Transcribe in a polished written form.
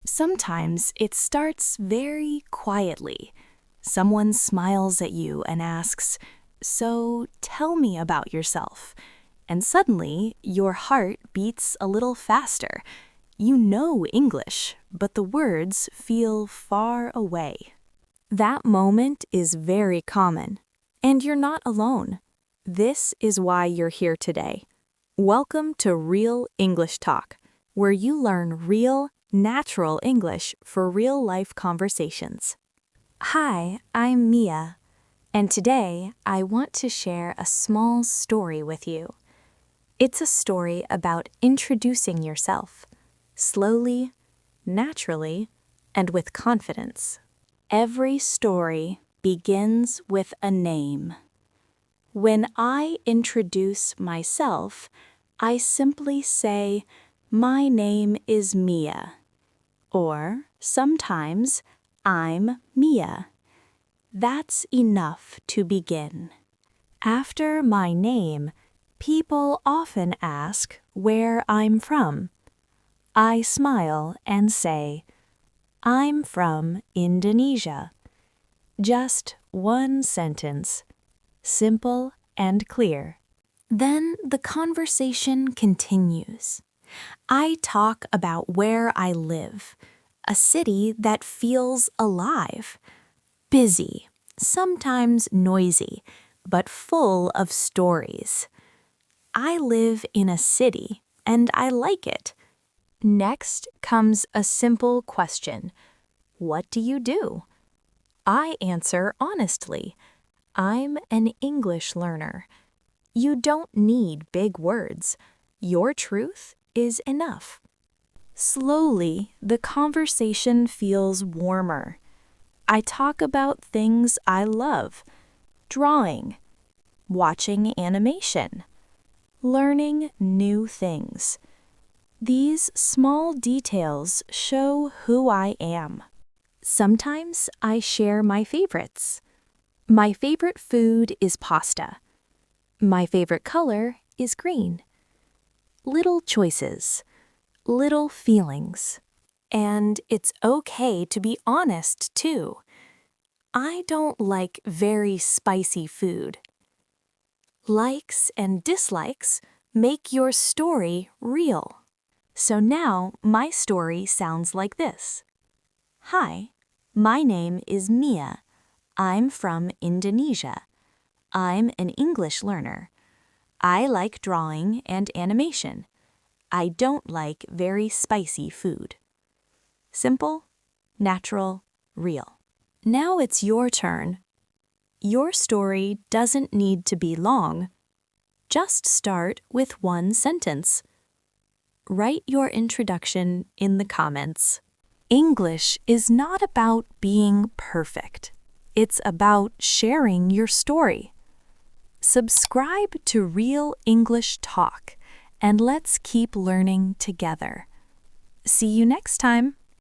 Sometimes it starts very quietly. Someone smiles at you and asks, "So tell me about yourself." And suddenly, your heart beats a little faster. You know English, but the words feel far away. That moment is very common, and you're not alone. This is why you're here today. Welcome to Real English Talk, where you learn real, natural English for real-life conversations. Hi, I'm Mia, and today I want to share a small story with you. It's a story about introducing yourself, slowly, naturally, and with confidence. Every story begins with a name. When I introduce myself, I simply say, "My name is Mia," or sometimes, "I'm Mia." That's enough to begin. After my name, people often ask where I'm from. I smile and say, "I'm from Indonesia." Just one sentence, simple and clear. Then the conversation continues. I talk about where I live, a city that feels alive, busy, sometimes noisy, but full of stories. I live in a city, and I like it. Next comes a simple question. What do you do? I answer honestly. I'm an English learner. You don't need big words. Your truth is enough. Slowly, the conversation feels warmer. I talk about things I love: drawing, watching animation, learning new things. These small details show who I am. Sometimes I share my favorites. My favorite food is pasta. My favorite color is green. Little choices, little feelings. And it's okay to be honest, too. I don't like very spicy food. Likes and dislikes make your story real. So now my story sounds like this. Hi, my name is Mia. I'm from Indonesia. I'm an English learner. I like drawing and animation. I don't like very spicy food. Simple, natural, real. Now it's your turn. Your story doesn't need to be long. Just start with one sentence. Write your introduction in the comments. English is not about being perfect. It's about sharing your story. Subscribe to Real English Talk, and let's keep learning together. See you next time.